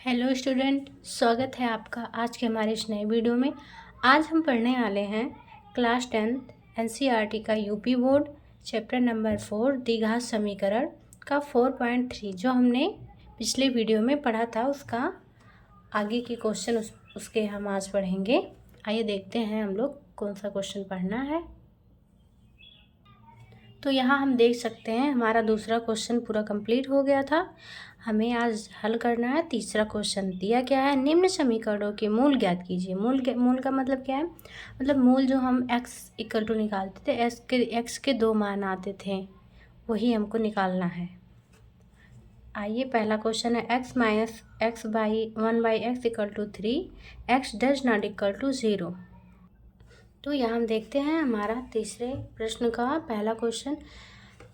Hello student, स्वागत है आपका आज के हमारे इस नए वीडियो में। आज हम पढ़ने वाले हैं क्लास 10th एनसीईआरटी का यूपी बोर्ड चैप्टर नंबर 4 द्विघात समीकरण का 4.3 जो हमने पिछले वीडियो में पढ़ा था। उसका आगे के क्वेश्चन उसके हम आज पढ़ेंगे। आइए देखते हैं हम लोग कौन सा क्वेश्चन पढ़ना है। तो यहाँ हम देख सकते हैं हमारा दूसरा क्वेश्चन पूरा कंप्लीट हो गया था। हमें आज हल करना है तीसरा क्वेश्चन। दिया क्या है, निम्न समीकरणों के मूल ज्ञात कीजिए। मूल का मतलब क्या है, मतलब मूल जो हम x इक्वल टू निकालते थे, x के दो मान आते थे, वही हमको निकालना है। आइए पहला क्वेश्चन है x minus x by 1/x equal to 3, x does not equal to 0। तो यहाँ हम देखते हैं हमारा तीसरे प्रश्न का पहला क्वेश्चन।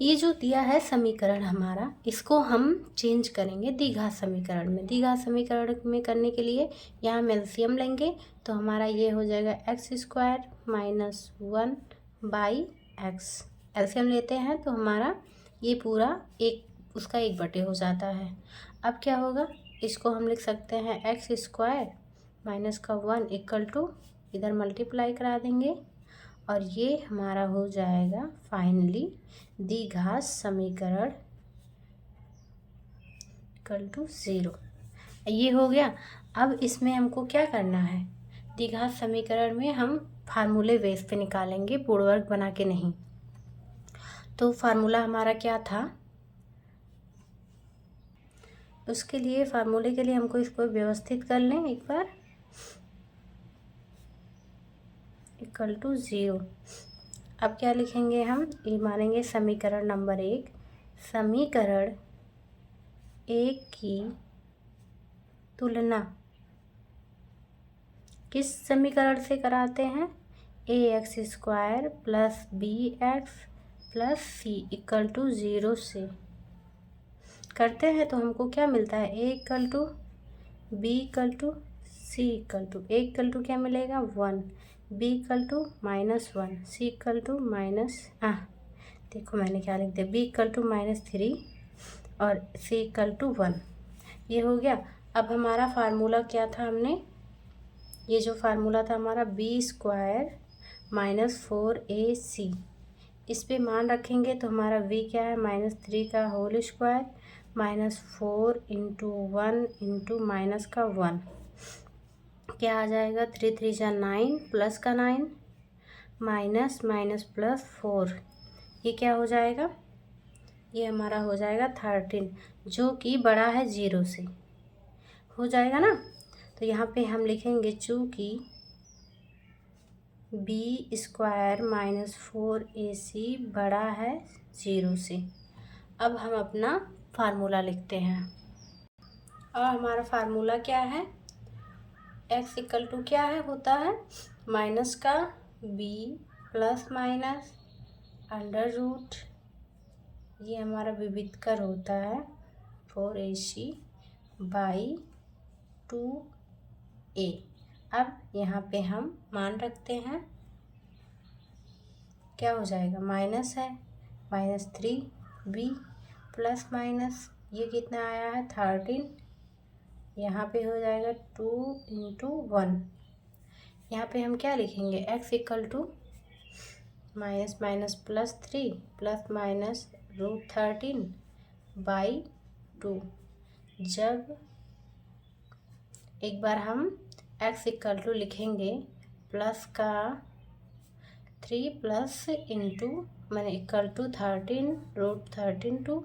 ये जो दिया है समीकरण हमारा, इसको हम चेंज करेंगे द्विघात समीकरण में। द्विघात समीकरण में करने के लिए यहाँ हम एलसीएम लेंगे, तो हमारा ये हो जाएगा x² माइनस 1/x। एलसीएम लेते हैं तो हमारा ये पूरा उसका 1/, हो जाता है। अब क्या होगा, इसको हम लिख सकते हैं x² माइनस का 1 इक्वल टू, इधर मल्टीप्लाई करा देंगे और ये हमारा हो जाएगा फाइनली द्विघात समीकरण इक्वल टू 0। ये हो गया। अब इसमें हमको क्या करना है, द्विघात समीकरण में हम फार्मूले बेस पे निकालेंगे, पूर्णवर्ग बना के नहीं। तो फार्मूला हमारा क्या था, उसके लिए फार्मूले के लिए हमको इसको व्यवस्थित कर लें एक बार। Equal to 0। अब क्या लिखेंगे हम, ये मानेंगे समीकरण नंबर 1। समीकरण 1 की तुलना किस समीकरण से कराते हैं, ax² plus bx plus c equal to 0 से करते हैं। तो हमको क्या मिलता है, a equal to b equal to c equal to, a equal to क्या मिलेगा 1, b equal to -1, c equal to देखो मैंने क्या लिख दिया, b इक्वल टू -3 और c इक्वल टू 1। ये हो गया। अब हमारा फार्मूला क्या था, हमने ये जो फार्मूला था हमारा b² माइनस 4ac, इस पे मान रखेंगे तो हमारा v क्या है, -3 का whole square minus 4 into 1 into minus का 1, क्या आ जाएगा 3 3 जा 9 प्लस का 9 माइनस माइनस प्लस 4, ये क्या हो जाएगा, ये हमारा हो जाएगा 13, जो कि बड़ा है 0 से, हो जाएगा ना। तो यहाँ पे हम लिखेंगे चूँकि b² माइनस 4ac बड़ा है 0 से। अब हम अपना फार्मूला लिखते हैं और हमारा फार्मूला क्या है, x इक्वल टू क्या है, होता है माइनस का b plus minus under root, ये हमारा विविधकर होता है 4ac बाई 2a। अब यहाँ पे हम मान रखते हैं, क्या हो जाएगा, माइनस है -3b प्लस माइनस ये कितना आया है 13, यहाँ पे हो जाएगा 2 इंटू 1। यहाँ पे हम क्या लिखेंगे, x equal to minus minus plus 3 plus minus √13/2। जब एक बार हम x इक्वल टू लिखेंगे प्लस का 3 प्लस इंटू मैंने इक्वल टू 13 √13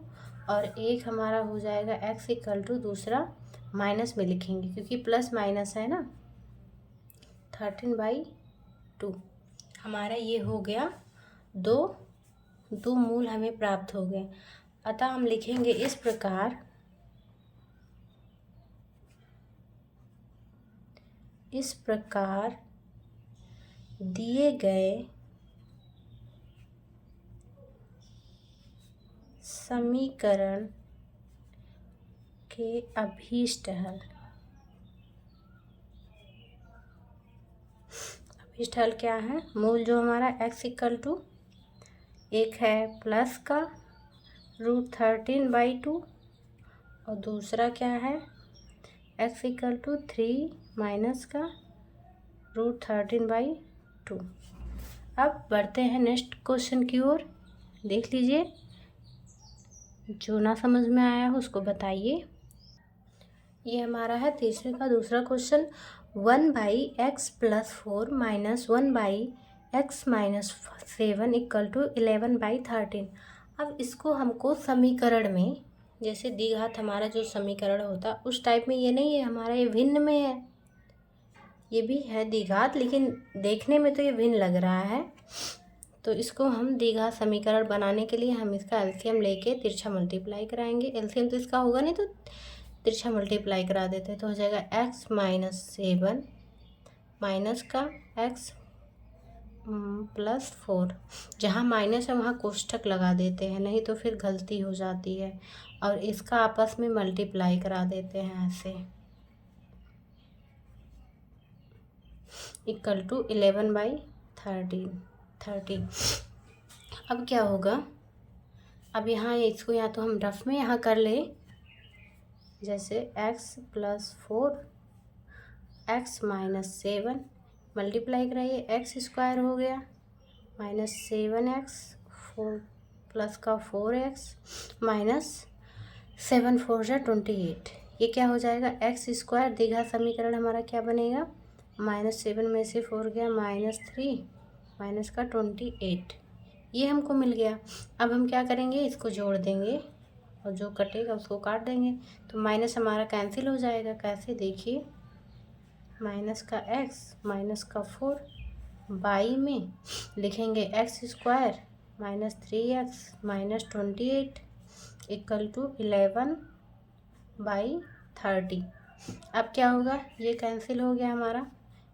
और एक हमारा हो जाएगा x इक्वल टू, दूसरा माइनस में लिखेंगे क्योंकि प्लस माइनस है ना, 13/2 हमारा ये हो गया। दो मूल हमें प्राप्त हो गए। अतः हम लिखेंगे इस प्रकार दिए गए समीकरण के अभीष्ट हल क्या है, मूल जो हमारा x इक्वल टू एक है प्लस का √13/2 और दूसरा क्या है x इक्वल टू 3 माइनस का √13/2। अब बढ़ते हैं नेक्स्ट क्वेश्चन की ओर। देख लीजिए, जो ना समझ में आया हो उसको बताइए। ये हमारा है तीसरे का दूसरा question. 1/x+4 minus 1/x-7 equal to 11/13। अब इसको हमको समीकरण में, जैसे द्विघात हमारा जो समीकरण होता उस टाइप में ये नहीं है हमारा, ये भिन्न में है। ये भी है द्विघात, लेकिन देखने में तो ये भिन्न लग रहा है। तो इसको हम द्विघात समीकरण बनाने के लिए हम इसका एलसीएम लेके तिरछा मल्टीप्लाई कराएंगे। एलसीएम तो इसका होगा नहीं, तो तिरछा मल्टीप्लाई करा देते हैं। तो हो जाएगा x-7 माइनस का x+4। जहाँ माइनस है वहाँ कोष्ठक लगा देते हैं, नहीं तो फिर गलती हो जाती है। और इसका आपस में मल्टीप्लाई करा देते हैं ऐसे, इक्वल टू 11/13। अब क्या होगा, अब यहाँ इसको या तो हम रफ में यहाँ कर ले, जैसे x+4 x-7 मल्टीप्लाई कराइए, x² हो गया -7x 4 प्लस का 4x माइनस 7 4 जा 28। ये क्या हो जाएगा, x² द्विघात समीकरण हमारा क्या बनेगा, -7 में से 4 गया -3 माइनस का 28। ये हमको मिल गया। अब हम क्या करेंगे, इसको जोड़ देंगे और जो कटेगा उसको काट देंगे, तो माइनस हमारा कैंसिल हो जाएगा। कैसे, देखिए, माइनस का x माइनस का 4 बाई में लिखेंगे x² -3x -28 इक्वल टू 11/30। अब क्या होगा, ये कैंसिल हो गया हमारा,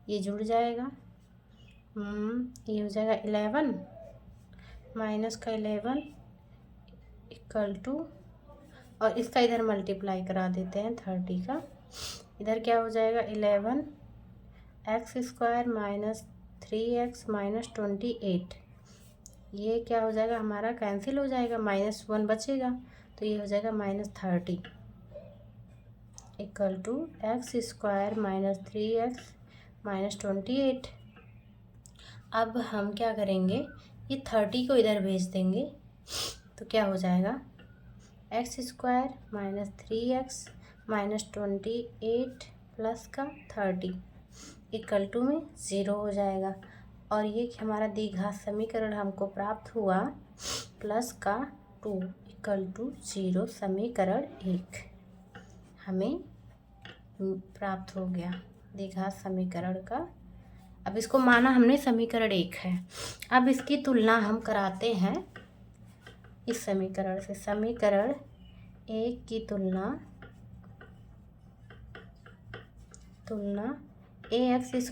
ये जुड़ जाएगा। ये हो जाएगा 11 माइनस का 11 इक्वल टू, और इसका इधर मल्टीप्लाई करा देते हैं 30 का। इधर क्या हो जाएगा, 11x² -3x -28। ये क्या हो जाएगा हमारा, कैंसिल हो जाएगा, -1 बचेगा, तो ये हो जाएगा -30 इक्वल टू x² -3x -28। अब हम क्या करेंगे, ये 30 को इधर भेज देंगे, तो क्या हो जाएगा, x² -3x -28 प्लस का 30 इक्वल टू में 0 हो जाएगा। और ये हमारा द्विघात समीकरण हमको प्राप्त हुआ प्लस का 2 इक्वल टू 0। समीकरण 1 हमें प्राप्त हो गया द्विघात समीकरण का। अब इसको माना हमने समीकरण 1 है। अब इसकी तुलना हम कराते हैं इस समीकरण से। समीकरण 1 की तुलना ax²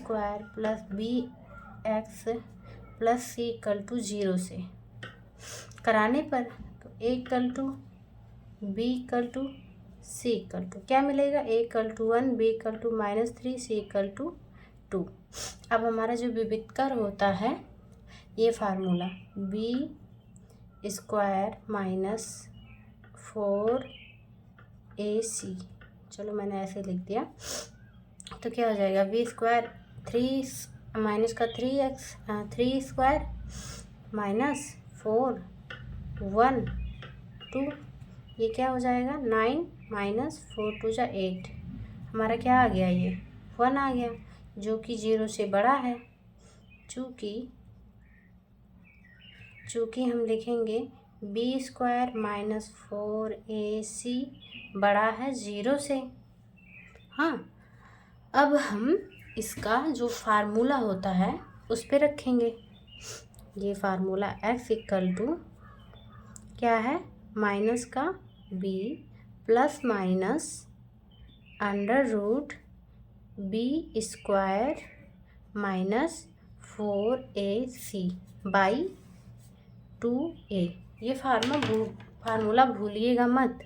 plus bx plus c equal to 0 से कराने पर, तो a equal to b equal to c equal to क्या मिलेगा, a equal to 1 b equal to -3 c equal to 2। अब हमारा जो विविधकर होता है, ये फार्मूला b² -4ac, चलो मैंने ऐसे लिख दिया, तो क्या हो जाएगा, b² 3 माइनस का 3x 3² -4 1 2, ये क्या हो जाएगा 9 -4 2 जा 8। हमारा क्या आ गया, ये 1 आ गया, जो कि 0 से बड़ा है। चूँकि हम लिखेंगे b² -4ac बड़ा है 0 से। हाँ, अब हम इसका जो फार्मूला होता है उस पे रखेंगे। ये फार्मूला x इक्वल टू क्या है, माइनस का b plus minus √b² -4ac by 2a। ये फार्मूला भूलिएगा मत,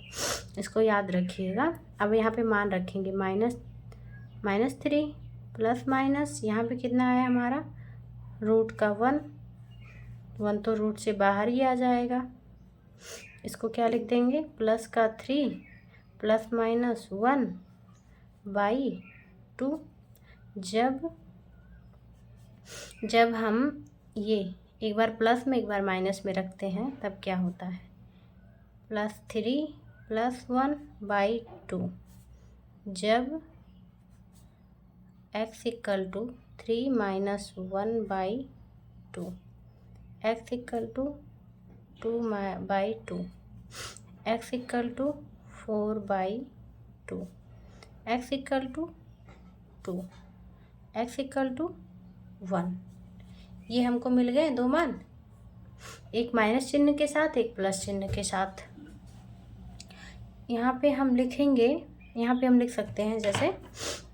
इसको याद रखिएगा। अब यहाँ पे मान रखेंगे -3 प्लस माइनस, यहाँ पे कितना आया हमारा, रूट का 1 तो रूट से बाहर ही आ जाएगा। इसको क्या लिख देंगे, प्लस का 3 प्लस माइनस 1 बाई 2। जब हम ये एक बार प्लस में एक बार माइनस में रखते हैं तब क्या होता है, +3 + 1 बाई 2। जब x = 3 - 1 by 2, x = 2 by 2, x = 4 by 2, x = 2, x = 1। ये हमको मिल गए दो मान, एक माइनस चिन्ह के साथ एक प्लस चिन्ह के साथ। यहाँ पे हम लिखेंगे, यहाँ पे हम लिख सकते हैं जैसे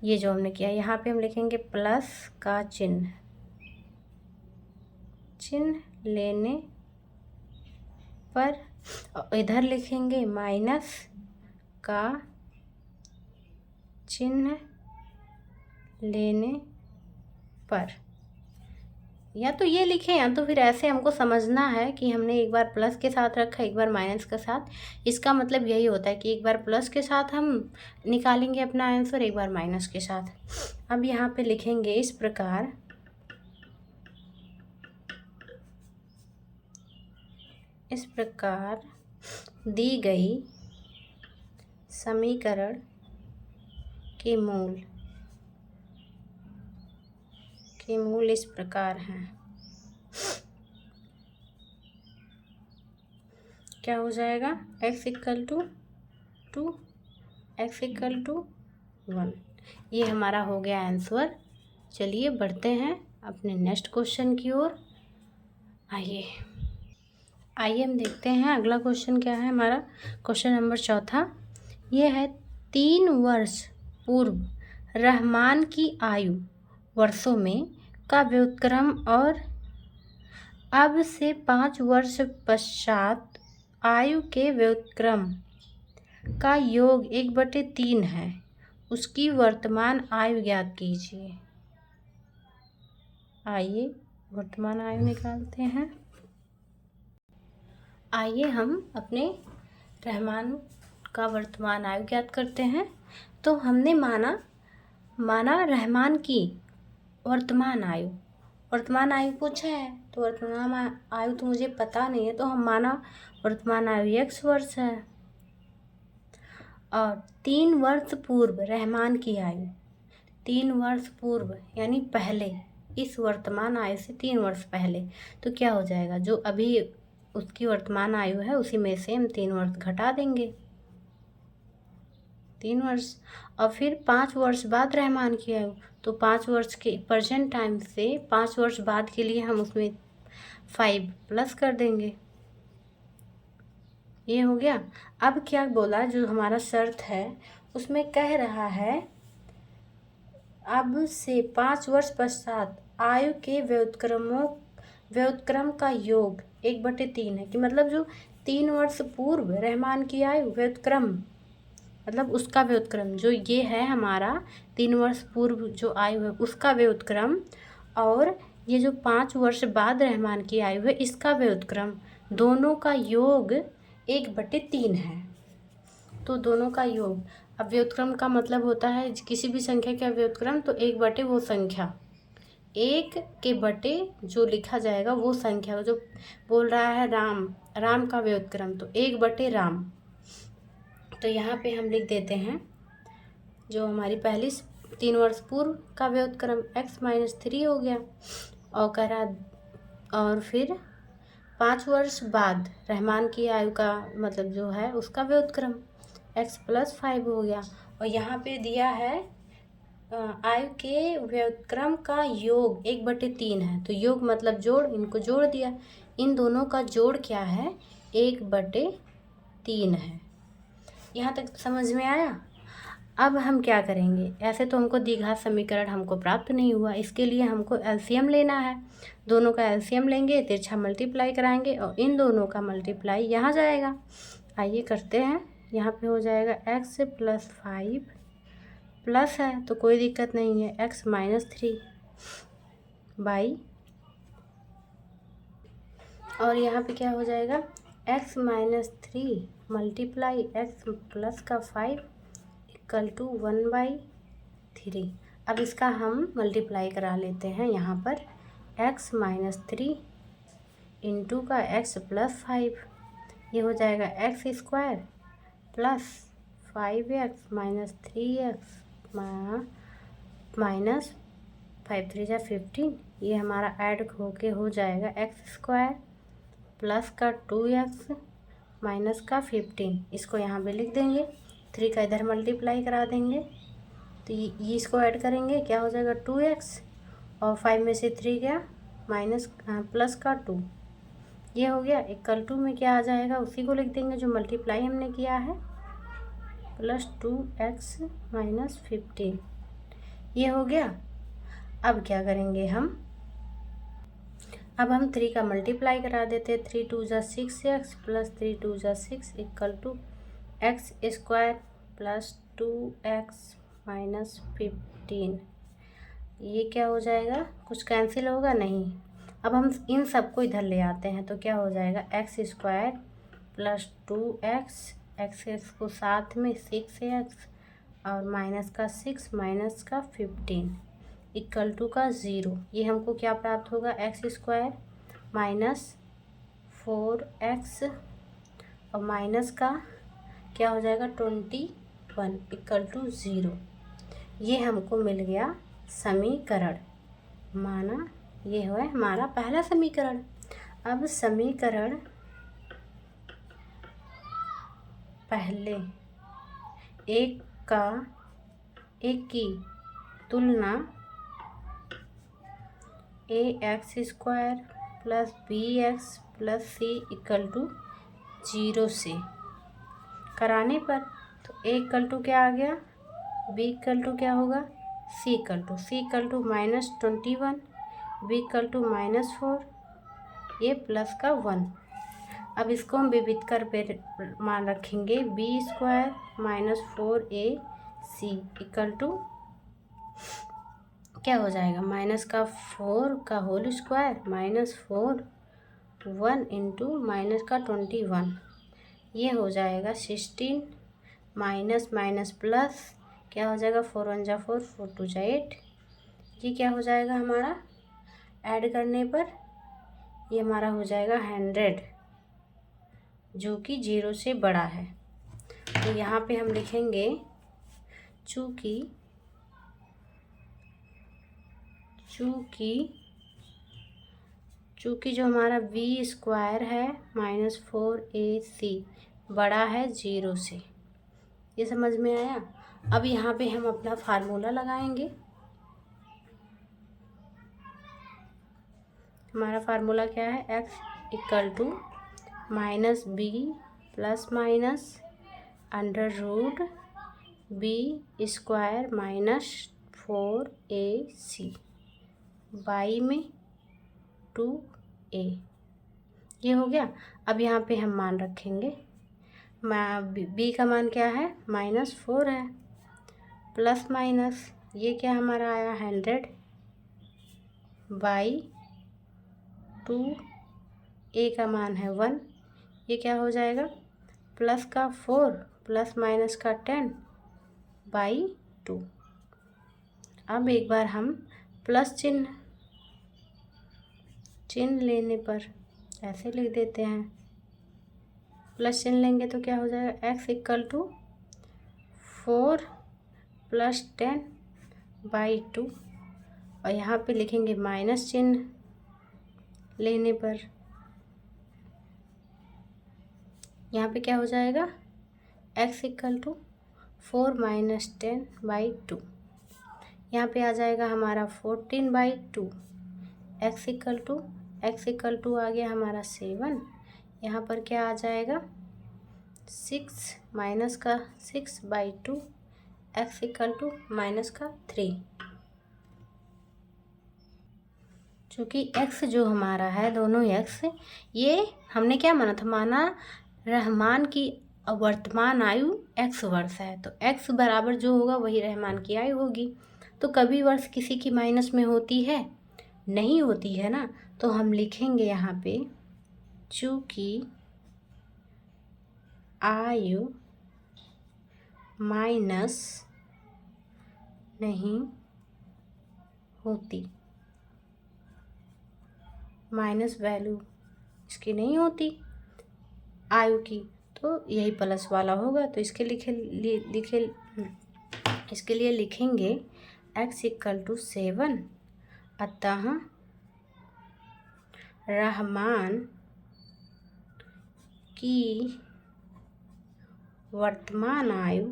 ये जो हमने किया, यहाँ पे हम लिखेंगे प्लस का चिन्ह लेने पर, और इधर लिखेंगे माइनस का चिन्ह लेने पर। या तो ये लिखें या तो फिर ऐसे हमको समझना है कि हमने एक बार प्लस के साथ रखा, एक बार माइनस के साथ। इसका मतलब यही होता है कि एक बार प्लस के साथ हम निकालेंगे अपना आंसर, एक बार माइनस के साथ। अब यहाँ पे लिखेंगे इस प्रकार दी गई समीकरण के मूल इस प्रकार हैं। क्या हो जाएगा, x = 2, x = 1। ये हमारा हो गया आंसर। चलिए बढ़ते हैं अपने नेक्स्ट क्वेश्चन की ओर। आइए हम देखते हैं अगला क्वेश्चन क्या है हमारा। क्वेश्चन नंबर 4 ये है, 3 वर्ष पूर्व रहमान की आयु वर्षों में का व्युत्क्रम और अब से 5 वर्ष पश्चात आयु के व्युत्क्रम का योग 1/3 है। उसकी वर्तमान आयु ज्ञात कीजिए। आइए वर्तमान आयु निकालते हैं। आइए हम अपने रहमान का वर्तमान आयु ज्ञात करते हैं। तो हमने माना रहमान की वर्तमान आयु पूछा है, तो वर्तमान आयु तो मुझे पता नहीं है, तो हम माना वर्तमान आयु x वर्ष है। और 3 वर्ष पूर्व रहमान की आयु, 3 वर्ष पूर्व यानी पहले, इस वर्तमान आयु से 3 वर्ष पहले, तो क्या हो जाएगा, जो अभी उसकी वर्तमान आयु है उसी में से हम 3 वर्ष घटा देंगे, 3 वर्ष। और फिर 5 वर्ष बाद रहमान की आयु, तो 5 वर्ष के प्रेजेंट टाइम से 5 वर्ष बाद के लिए हम उसमें 5 प्लस कर देंगे। ये हो गया। अब क्या बोला, जो हमारा शर्त है उसमें कह रहा है अब से 5 वर्ष पश्चात आयु के व्युत्क्रम का योग 1/3 है, कि मतलब जो 3 वर्ष पूर्व रहमान की आयु व्युत्क्रम, मतलब उसका व्युत्क्रम जो ये है हमारा 3 वर्ष पूर्व जो आयु है उसका व्युत्क्रम, और ये जो 5 वर्ष बाद रहमान की आयु है इसका व्युत्क्रम, दोनों का योग 1/3 है। तो दोनों का योग, अब व्युत्क्रम का मतलब होता है किसी भी संख्या का व्युत्क्रम, तो 1/, वो संख्या 1 के बटे जो लिखा जाएगा वो संख्या, जो बोल रहा है राम का व्युत्क्रम, तो 1/, राम। तो यहाँ पे हम लिख देते हैं जो हमारी पहली 3 वर्ष पूर्व का व्युत्क्रम x - 3 हो गया, और फिर 5 वर्ष बाद रहमान की आयु का मतलब जो है उसका व्युत्क्रम x + 5 हो गया। और यहाँ पे दिया है आयु के व्युत्क्रम का योग 1/3 है, तो योग मतलब जोड़, इनको जोड़ दिया, इन दोनों का जोड़ क्या है, 1/3 है। यहाँ तक समझ में आया। अब हम क्या करेंगे, ऐसे तो हमको द्विघात समीकरण हमको प्राप्त नहीं हुआ, इसके लिए हमको एलसीएम लेना है। दोनों का एलसीएम लेंगे, तिरछा मल्टीप्लाई कराएंगे और इन दोनों का मल्टीप्लाई यहाँ जाएगा। आइए करते हैं। यहाँ पे हो जाएगा x + 5 प्लस है तो कोई दिक्कत नहीं है, x - 3 बाई, और यहाँ पे क्या हो जाएगा, x - 3 मल्टीप्लाई x + 5 = 1/3 3। अब इसका हम मल्टीप्लाई करा लेते हैं यहाँ पर, x - 3 इंटू का x + 5, ये हो जाएगा x² plus 5x - 3x minus 5 3 जा 15, ये हमारा ऐड होके हो जाएगा x² प्लस का 2x माइनस का 15। इसको यहाँ पे लिख देंगे, 3 का इधर मल्टीप्लाई करा देंगे तो ये इसको ऐड करेंगे, क्या हो जाएगा 2x और 5 में से 3 गया माइनस प्लस का 2, ये हो गया। इक्वल टू में क्या आ जाएगा, उसी को लिख देंगे जो मल्टीप्लाई हमने किया है, प्लस 2x माइनस 15, ये हो गया। अब क्या करेंगे हम, अब हम 3 का मल्टीप्लाई करा देते हैं, 3 2 जा 6x प्लस 3 2 जा 6 equal to x² plus 2x minus 15, ये क्या हो जाएगा, कुछ कैंसिल होगा नहीं। अब हम इन सबको इधर ले आते हैं तो क्या हो जाएगा, x² प्लस 2x, x को साथ में 6x और माइनस का 6 माइनस का 15 इक्वल टू का 0। ये हमको क्या प्राप्त होगा, x² माइनस 4x और माइनस का क्या हो जाएगा 21 इक्वल टू 0। ये हमको मिल गया समीकरण, माना ये है हमारा पहला समीकरण। अब समीकरण पहले एक की तुलना ax² plus bx plus c equal to 0 से कराने पर, तो a इक्वल टू क्या आ गया, b इक्वल टू क्या होगा, c equal to -21, b equal to -4, ये प्लस का 1। अब इसको हम विविध कर पे मान रखेंगे, b² minus 4ac equal to क्या हो जाएगा, माइनस का 4 का whole square minus 4 1 into minus का 21, ये हो जाएगा 16 माइनस माइनस प्लस क्या हो जाएगा 4 1 जा 4 4 2 जा 8, ये क्या हो जाएगा हमारा ऐड करने पर, ये हमारा हो जाएगा 100 जो कि 0 से बड़ा है। तो यहाँ पे हम लिखेंगे चूँकि जो हमारा v² है -4ac बड़ा है 0 से, ये समझ में आया। अब यहाँ पे हम अपना फार्मूला लगाएंगे, हमारा फार्मूला क्या है, x equal to -b plus minus √ b² minus 4ac by में 2a, ये हो गया। अब यहाँ पे हम मान रखेंगे, b का मान क्या है -4 है, प्लस माइनस ये क्या हमारा आया 100 बाई 2, a का मान है 1, ये क्या हो जाएगा प्लस का 4 प्लस माइनस का 10 बाई 2। अब एक बार हम प्लस चिन्ह लेने पर ऐसे लिख देते हैं, प्लस चिन्ह लेंगे तो क्या हो जाएगा, x equal to 4 plus 10 by 2, और यहाँ पे लिखेंगे माइनस चिन्ह लेने पर, यहाँ पे क्या हो जाएगा, x equal to 4 minus 10 by 2, यहाँ पे आ जाएगा हमारा 14 बाई 2, x इक्वल टू आ गया हमारा 7, यहाँ पर क्या आ जाएगा 6 माइनस का 6 by 2, x equal to minus का 3। चूँकि x जो हमारा है, दोनों x, ये हमने क्या माना था, माना रहमान की वर्तमान आयु x वर्ष है, तो x बराबर जो होगा वही रहमान की आयु होगी। तो कभी वर्ष किसी की माइनस में होती है, नहीं होती है ना, तो हम लिखेंगे यहाँ पे चूँकि आयु माइनस नहीं होती, माइनस वैल्यू इसकी नहीं होती आयु की, तो यही प्लस वाला होगा। तो इसके इसके लिए लिखेंगे x = 7, अतः रहमान की वर्तमान आयु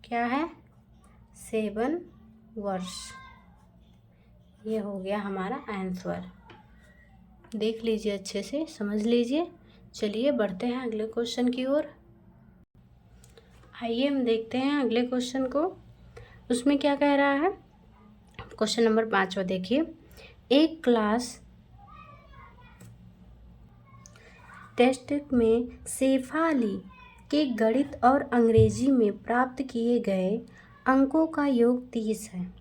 क्या है? 7 वर्ष। ये हो गया हमारा आंसर। देख लीजिए, अच्छे से समझ लीजिए। चलिए बढ़ते हैं अगले क्वेश्चन की ओर। आइए हम देखते हैं अगले क्वेश्चन को। उसमें क्या कह रहा है? क्वेश्चन नंबर 5 देखिए। एक क्लास टेस्ट में शेफाली के गणित और अंग्रेजी में प्राप्त किए गए अंकों का योग 30 है।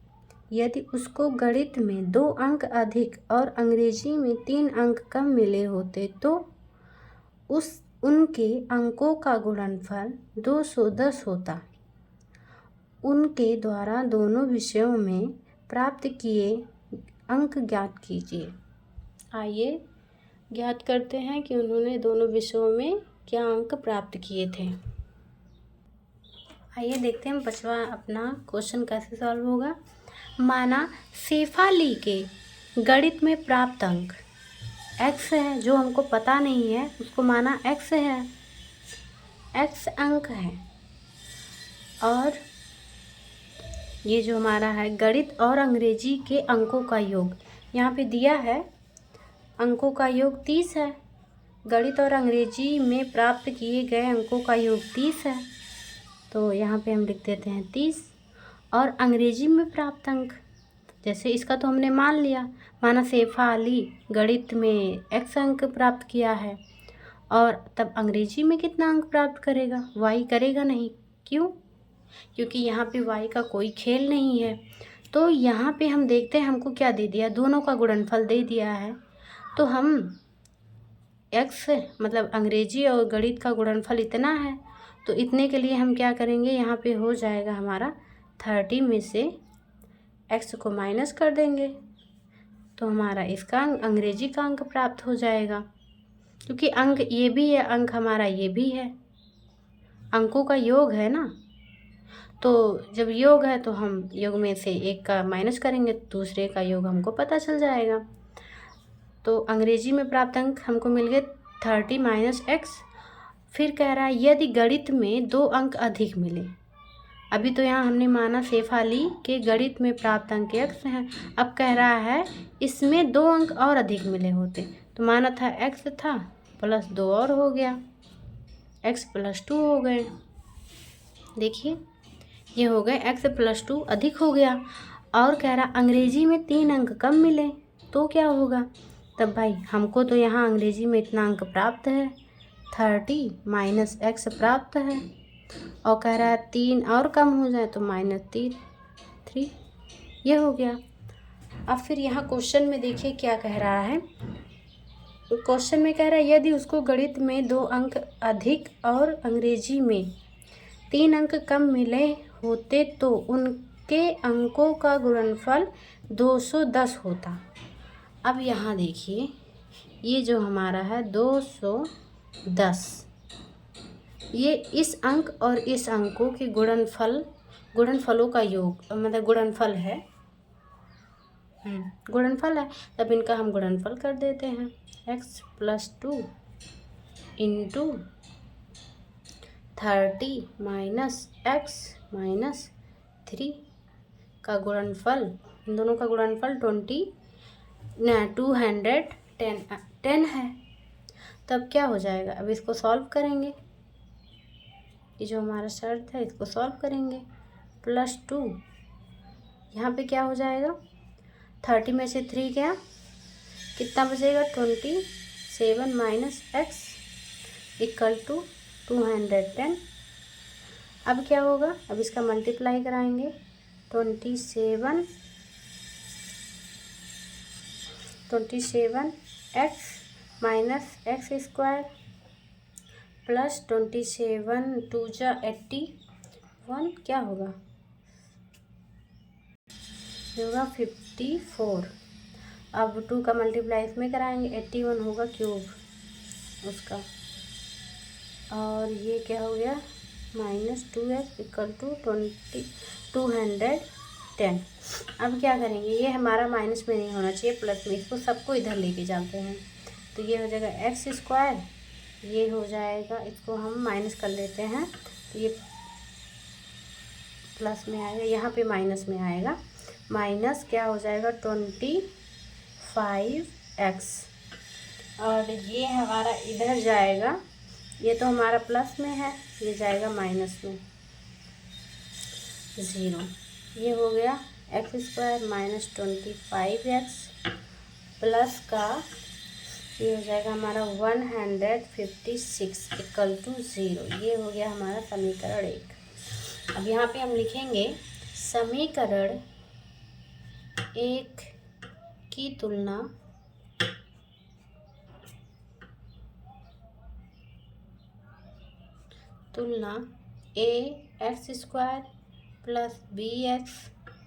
यदि उसको गणित में 2 अंक अधिक और अंग्रेजी में 3 अंक कम मिले होते तो उनके अंकों का गुणनफल 210 होता। उनके द्वारा दोनों विषयों में प्राप्त किए अंक ज्ञात कीजिए। आइए ज्ञात करते हैं कि उन्होंने दोनों विषयों में क्या अंक प्राप्त किए थे। आइए देखते हैं 5वां अपना क्वेश्चन कैसे सॉल्व होगा। माना शेफाली के गणित में प्राप्त अंक x है, जो हमको पता नहीं है उसको माना x है, x अंक है। और ये जो हमारा है गणित और अंग्रेजी के अंकों का योग, यहाँ पे दिया है अंकों का योग 30 है। गणित और अंग्रेजी में प्राप्त किए गए अंकों का योग 30 है, तो यहाँ पे हम लिख देते हैं 30। और अंग्रेजी में प्राप्त अंक, जैसे इसका तो हमने मान लिया, माना शेफाली गणित में x अंक प्राप्त किया है, और तब अंग्रेजी में कितना अंक प्राप्त करेगा? y करेगा नहीं। क्यों? क्योंकि यहाँ पे y का कोई खेल नहीं है। तो यहाँ पे हम देखते हैं हमको क्या दे दिया, दोनों का गुणनफल दे दिया है। तो हम x मतलब अंग्रेजी और गणित का गुणनफल इतना है, तो इतने के लिए हम क्या करेंगे, यहाँ पे हो जाएगा हमारा 30 में से x को माइनस कर देंगे, तो हमारा इसका अंग्रेजी का अंक प्राप्त हो जाएगा। क्योंकि अंक ये भी है, अंक हमारा ये भी है, अंकों का योग है ना। तो जब योग है तो हम योग में से एक का माइनस करेंगे, दूसरे का योग हमको पता चल जाएगा। तो अंग्रेजी में प्राप्त अंक हमको मिल गए 30 - x। फिर कह रहा है यदि गणित में 2 अंक अधिक मिले। अभी तो यहाँ हमने माना शेफाली के गणित में प्राप्त अंक x हैं। अब कह रहा है इसमें 2 अंक और अधिक मिले होते, तो माना था x था प्लस 2 और हो गया, x + 2 हो गए। देखिए ये हो गए x + 2 अधिक हो गया। और कह रहा अंग्रेजी में 3 अंक कम मिले तो क्या होगा? तब भाई हमको तो यहाँ अंग्रेजी में इतना अंक प्राप्त है, 30 - x प्राप्त है, और कह रहा है 3 और कम हो जाए तो -3, ये हो गया। अब फिर यहाँ क्वेश्चन में देखिए क्या कह रहा है। क्वेश्चन में कह रहा है यदि उसको गणित में 2 अंक अधिक और अंग्रेजी में 3 अंक कम मिले होते तो उनके अंकों का गुणनफल 210 होता। अब यहाँ देखिए ये जो हमारा है 210, ये इस अंक और इस अंकों के गुणनफलों का योग मतलब गुणनफल है, गुणनफल है। तब इनका हम गुणनफल कर देते हैं, x + 2 × 30 - x - 3 का गुणनफल, इन दोनों का गुणनफल 210 है। तब क्या हो जाएगा? अब इसको सॉल्व करेंगे, ये जो हमारा शर्त है इसको सॉल्व करेंगे। +2 यहाँ पे क्या हो जाएगा, 30 में से 3 गया, कितना बचेगा? 27 - x = 210। अब क्या होगा? अब इसका मल्टीप्लाई कराएंगे, 27x - x² प्लस 27 टू जा 81, क्या होगा, होगा 54। अब 2 का मल्टीप्लाई इसमें कराएंगे, 81 होगा क्यूब उसका, और ये क्या हो गया -2x इक्वल टू 210। अब क्या करेंगे, ये हमारा माइनस में नहीं होना चाहिए, प्लस में, इसको सबको इधर लेके जाते हैं, तो ये हो जाएगा x², ये हो जाएगा, इसको हम माइनस कर लेते हैं, तो ये प्लस में आएगा, यहाँ पे माइनस में आएगा, माइनस क्या हो जाएगा 25x, और ये हमारा इधर जाएगा, ये तो हमारा प्लस में है, ये जाएगा माइनस में, 0। ये हो गया x² माइनस 25x प्लस का, ये हो जाएगा हमारा 156 इक्वल टू 0। ये हो गया हमारा समीकरण 1। अब यहाँ पे हम लिखेंगे समीकरण 1 की तुलना ax² plus bx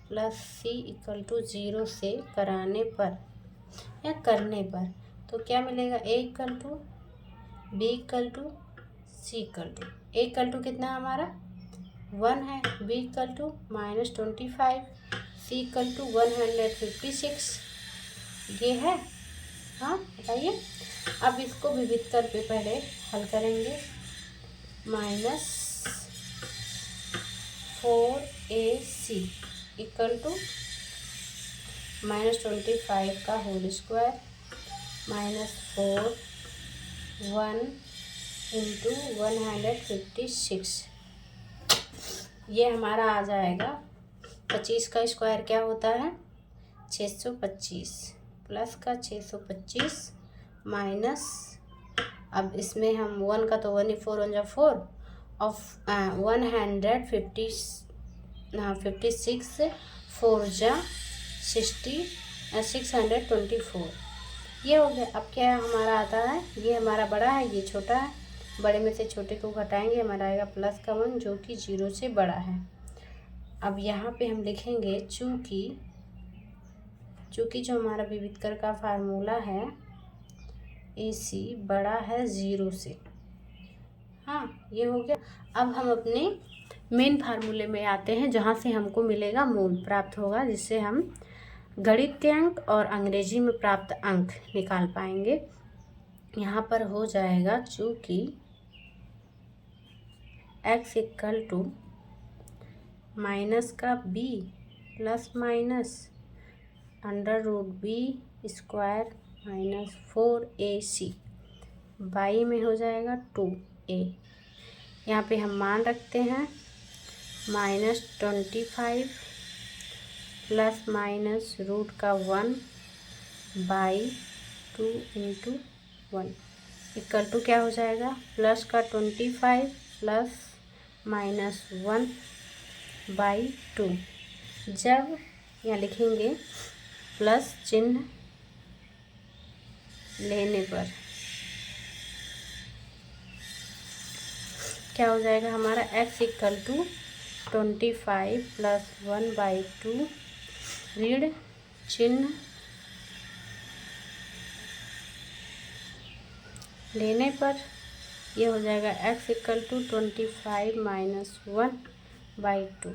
plus c equal to 0 से कराने पर या करने पर, तो क्या मिलेगा, a equal to b equal to c equal to, a equal to कितना हमारा 1 है, b equal to -25, c equal to 156, ये है। हाँ बताइए, अब इसको विविध कर पे पहले हल करेंगे, -4ac इक्वल टू -25 का होल स्क्वायर -4 1 इंटू 156, ये हमारा आ जाएगा 25 का स्क्वायर क्या होता है 625, प्लस का 625 माइनस, अब इसमें हम 1 का तो 1 ही 4 1 जा 4 ऑफ 156 4 जा 624, ये हो गया। अब क्या हमारा आता है, ये हमारा बड़ा है, ये छोटा है, बड़े में से छोटे को घटाएंगे, हमारा आएगा प्लस का 1 जो कि 0 से बड़ा है। अब यहाँ पे हम लिखेंगे चूँकि जो हमारा विविधकर का फार्मूला है AC बड़ा है 0 से। हाँ ये हो गया। अब हम अपने मेन फार्मूले में आते हैं, जहाँ से हमको मिलेगा मूल प्राप्त होगा, जिससे हम गणितीय अंक और अंग्रेजी में प्राप्त अंक निकाल पाएंगे। यहाँ पर हो जाएगा चूँकि x इक्वल टू माइनस का b plus minus √b² minus 4ac by में हो जाएगा 2a। यहाँ पे हम मान रखते हैं -25 plus minus √1 by 2 into 1 equal to क्या हो जाएगा, प्लस का 25 प्लस -1 बाई 2। जब यहाँ लिखेंगे प्लस चिन्ह लेने पर क्या हो जाएगा हमारा x equal to 25 plus 1 by 2 ऋण चिन्ह लेने पर ये हो जाएगा x equal to 25 minus 1 by 2।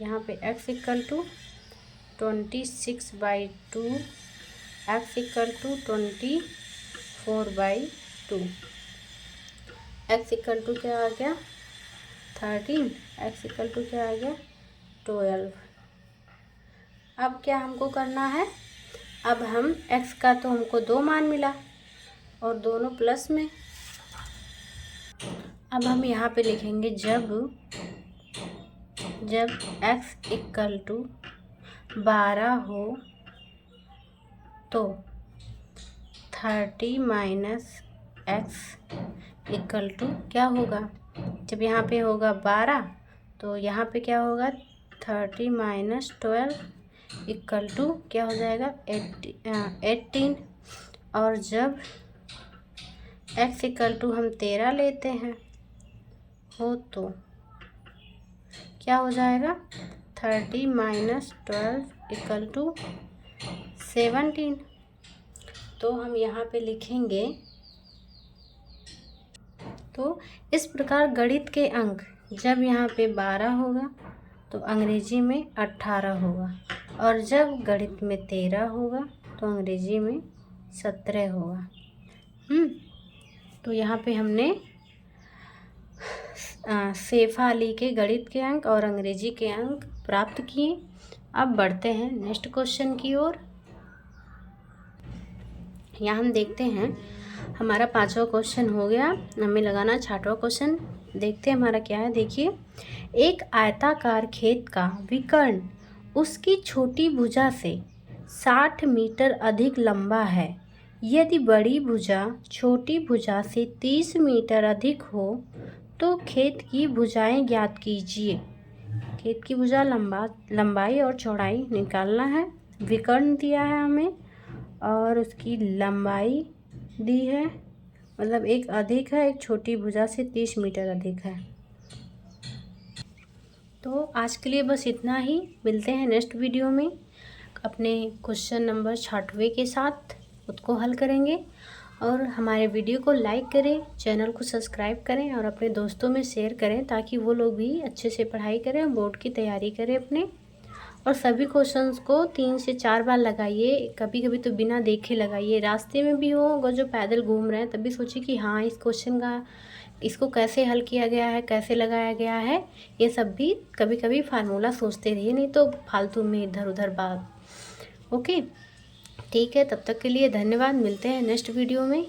यहाँ पे x equal to 26 by 2, x equal to 24 by 2, x equal to क्या आ गया 13, x इक्वल टू क्या आ गया 12। अब क्या हमको करना है, अब हम x का तो हमको 2 मान मिला और दोनों प्लस में। अब हम यहाँ पे लिखेंगे जब x इक्वल टू 12 हो तो 30 माइनस x इक्वल टू क्या होगा, जब यहाँ पे होगा 12 तो यहाँ पे क्या होगा 30 माइनस 12 इक्वल टू क्या हो जाएगा 18। और जब x इक्वल टू हम 13 लेते हैं हो तो क्या हो जाएगा 30 माइनस 12 इक्वल टू 17। तो हम यहाँ पे लिखेंगे, तो इस प्रकार गणित के अंक जब यहाँ पे 12 होगा तो अंग्रेजी में 18 होगा, और जब गणित में 13 होगा तो अंग्रेजी में 17 होगा। तो यहाँ पे हमने सेफा अली के गणित के अंक और अंग्रेजी के अंक प्राप्त किए। अब बढ़ते हैं नेक्स्ट क्वेश्चन की ओर। यहाँ हम देखते हैं हमारा 5वां क्वेश्चन हो गया, हमें लगाना 6वां क्वेश्चन। देखते हैं हमारा क्या है। देखिए, एक आयताकार खेत का विकर्ण उसकी छोटी भुजा से 60 मीटर अधिक लंबा है। यदि बड़ी भुजा छोटी भुजा से 30 मीटर अधिक हो तो खेत की भुजाएं ज्ञात कीजिए। खेत की भुजा लंबाई और चौड़ाई निकालना है। विकर्ण दिया है हमें और उसकी लंबाई दी है, मतलब एक अधिक है, एक छोटी भुजा से 30 मीटर अधिक है। तो आज के लिए बस इतना ही। मिलते हैं नेक्स्ट वीडियो में अपने क्वेश्चन नंबर 6वें के साथ, उसको हल करेंगे। और हमारे वीडियो को लाइक करें, चैनल को सब्सक्राइब करें और अपने दोस्तों में शेयर करें ताकि वो लोग भी अच्छे से पढ़ाई करें, बोर्ड की तैयारी करें अपने। और सभी क्वेश्चंस को 3 से 4 बार लगाइए, कभी कभी तो बिना देखे लगाइए। रास्ते में भी हो अगर जो पैदल घूम रहे हैं तब भी सोचिए कि हाँ इस क्वेश्चन का इसको कैसे हल किया गया है, कैसे लगाया गया है। ये सब भी कभी कभी फार्मूला सोचते रहिए, नहीं तो फालतू में इधर उधर बात। ओके, ठीक है, तब तक के लिए धन्यवाद। मिलते हैं नेक्स्ट वीडियो में।